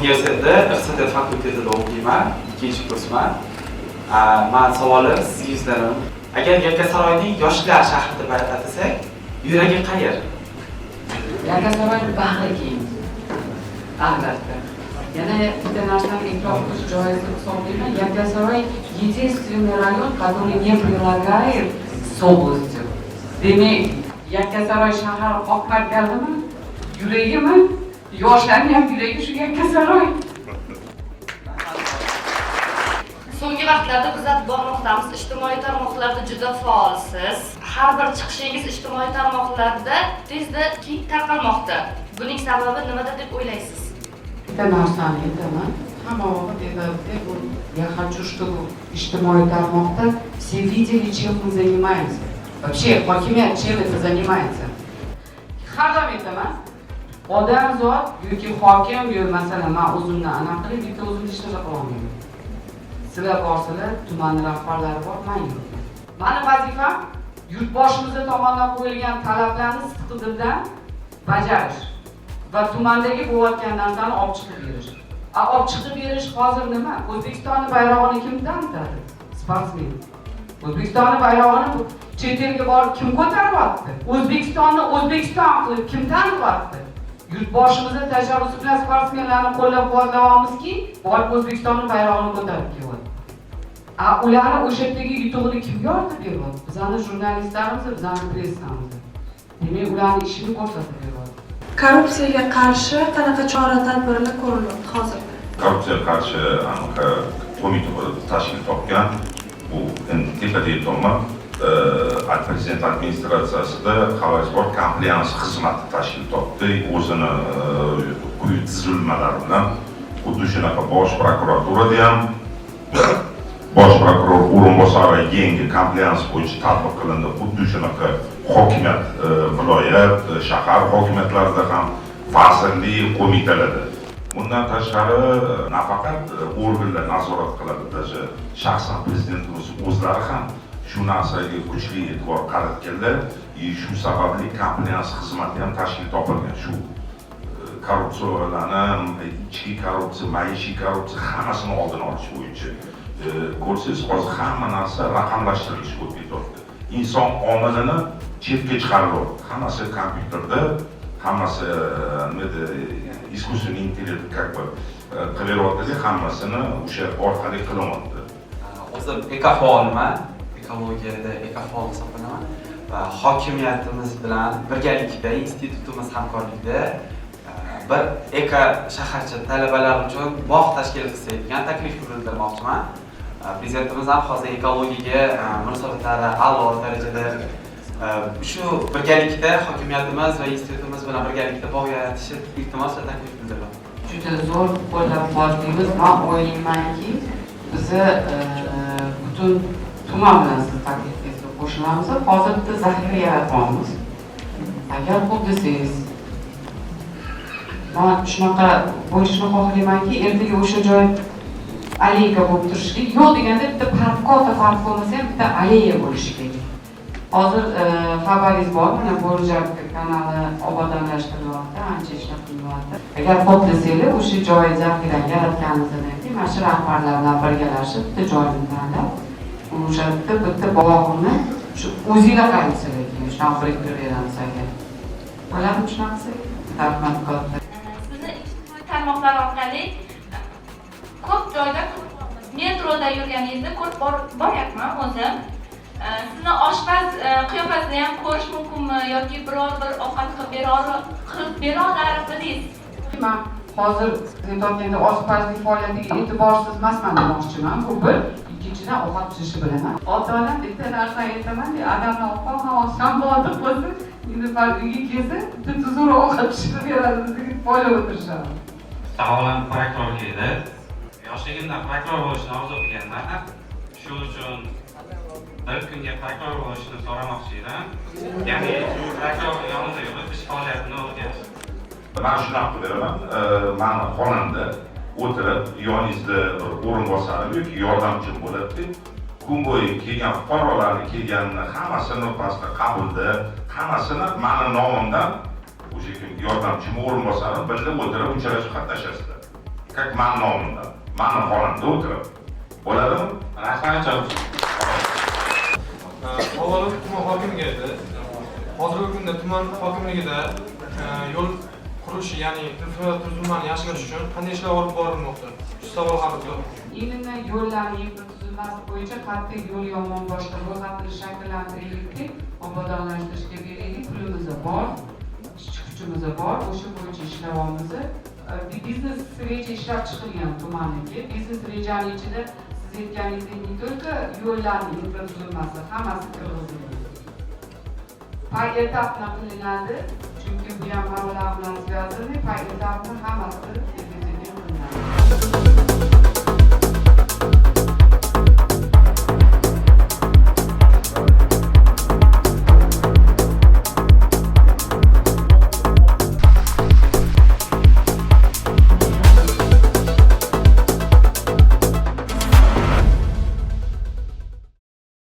universitetida iqtisodiyot fakultetida o'qiyman, 2-kursman. Men savolim sizga yuzlanaman. Agar Yakkasaroyning yoshlar shahri deb atasak, yuragi qayer? Yakkasaroyning bag'ri keng. Albatta. Yana bitta narsani e'tirof qilish joiz deb hisoblayman. Yakkasaroy единственный район, который не прилагает с областью. Demak, Yakkasaroy shahar oqarganimi? Yuragimi? Yoshlarning ham yuragi shu Yakkasaroy. So'nggi vaqtlarda kuzatib bormoqdamiz, ijtimoiy tarmoqlarda juda faolsiz. Har bir chiqishingiz ijtimoiy tarmoqlarda tezda keng tarqalmoqda. Buning sababi nimada deb o'ylaysiz? Bitta narsani aytaman. Hamma vaqt bu я хочу, чтобы ijtimoiy tarmoqda все видели, чем мы занимаемся. Вообще, hokimiyat чем это занимается? Har doim aytaman. Odamzod yoki hokim yo masalan men o'zimdan aniq qilib bitta o'zim ishlab qolaman. Sizlar borsizlar, tuman rahbarlari bor, men yo'q. Meni vazifam yurtboshimiz tomonidan qo'yilgan talablarni sidqidildan bajarish va tumandagi bo'layotgan narsani olib chiqib berish. Olib chiqib berish hozir nima? O'zbekistonning bayrog'ini kim tanitadi? Sportsmen. O'zbekistonning bayrog'ini chet elga borib kim ko'taryapti? O'zbekistonni O'zbekiston qilib kim tanityapti? Yurtboshimizning tashabbusi bilan sportsmenlarni qo'llab-quvvatlayapmizki, borib O'zbekistonning bayrog'ini ko'tarib kelyapti. Ularni o'sha yerdagi yutug'ini kim yoritib beryapti? Bizning jurnalistlarimiz, bizning pressamiz. Demak, ularning ishini ko'rsatib beryapti. Korrupsiyaga qarshi qanaqa chora-tadbirlar ko'rilyapti hozirda? Korrupsiyaga qarshi aniq qo'mita tashkil topgan. Bu endi tepadagi tomon prezident administratsiyasida Xavajbor komplians xizmati tashkil topdi. O'zini quyi tuzilmalari bilan xuddi shunaqa bosh prokuraturada ham bosh prokuror o'rinbosari yangi komplians bo'yicha tatbiq qilindi. Xuddi shunaqa hokimiyat, viloyat, shahar hokimiyatlarida ham vazirlik qo'mitalarda. Bundan tashqari nafaqat organlar nazorat qiladi, даже shaxsan prezidentimiz o'zlari ham shu narsaga kuchli e'tibor qaratganlar. Shu sababli komplians xizmati ham tashkil topilgan. Shu korrupsiyalarni, ichki korrupsiya, maishiy korrupsiya hammasini oldini olish bo'yicha. Ko'rsangiz, hozir hamma narsa raqamlashtirilish bo'lib ketyapti. Inson omilini chetga chiqariladi. Hammasi kompyuterda, hammasi nimada искусственный интеллект как бы qilyapti, hammasini o'sha orqali qilyapti. O'zim ekofaolman, ekologiyada ekofaol hisoblanaman va hokimiyatimiz bilan birgalikda, institutimiz hamkorligida bir eko shaharcha talabalar uchun bog' tashkil qilsak degan taklifni bildirmoqchiman. Prezidentimiz ham hozir ekologiyaga munosabatlari a'lo darajada shu birgalikda hokimiyatimiz va institutimiz bilan birgalikda bog' yaratishi iltimos va taklif bildiraman. Juda zo'r qo'llab-quvvatlaymiz. Men o'ylaymanki, biz butun tuman bilan siz taklifingizga qo'shilamiz. Hozir bitta zaxira yaratmoqmiz. Agar xuddi siz men shunaqa bo'lishini xohlaymanki, ertaga o'sha joy aleyka bo'lib turishlik, yo'q deganda bitta katta park bo'lmasa ham bitta aleya bo'lishi kerak. Hozir xabaringiz bor, mana Bo'rjak kanali obodonlashtirilyapti, ancha ishlab qilyapti. Agar xohlasanglar, o'sha joy zaxirani yaratganimizdan keyin mana shu rahbarlar bilan birgalashib bitta joyni tanlab, o'sha bitta bog'ni shu o'zinglar qaraysiz keyin shunaqa biriktirib beramiz agar. Bo'ladimi shunaqa? Rahmat katta. Sizni ijtimoiy tarmoqlar orqali ko'p joyda metroda yurganingizda ko'rib boryapman o'zim. Sizni oshpaz qiyofasida ham ko'rish mumkinmi yoki biror bir ovqat qilib bera olardingiz? Men hozir aytayotganda oshpazlik faoliyatiga e'tiborsiz emasman demoqchiman. Bu bir, ikkinchidan ovqat pishirishni bilaman. Ota-onam bitta narsa aytaman, adamni ovqat botiq bo'lsa, endi uyga kelsa, bitta tuzuk ovqat pishirib beradi, bizga poylab o'tirishadi. Savolim prokurorlikda. Yoshligimdan prokuror bo'lishni orzu qilganman. Shu uchun bir kunga prokuror bo'lishni so'ramoqchi edim. Ya'ni prokuror yonida yurib ish faoliyatini o'rganish. Men shunaqa qilaman, meni xonamda o'tirib, yoningizda o'rinbosar yoki yordamchim bo'ladi. Kun bo'yi kelgan fuqarolarning kelganini hammasini pastda qabulda, hammasini meni nomimdan o'sha yordamchim o'rinbosarim birga o'tirib uchrashib qatnashasizlar. как mani nomimda, mani xonamda o'tirib. Bo'ladimi? Rahmat javob. Avvalo tuman hokimiga edi. Hozirgi kunda tuman hokimligida yo'l qurish, ya'ni infratuzilmani yaxshilash uchun qanday ishlar olib borilmoqda? Shu savol haqida. Именно yo'llarni infratuzilmasi bo'yicha qat'iy yo'l yomon boshqa ro'yxatini shakllantiraylik, obodonlashtirishga beraylik, pulimiz bor, kuchimiz bor, o'sha bo'yicha ishlayapmiz. Biznes reja ishlab chiqilgan tumanniki, biznes rejani ichida siz aytganingizdek не только yo'llarning infratuzilmasi, hammasi kirgizilgan. Poyetapno qilinadi, chunki bu ham mablag' bilan связаны, poyetapno hammasi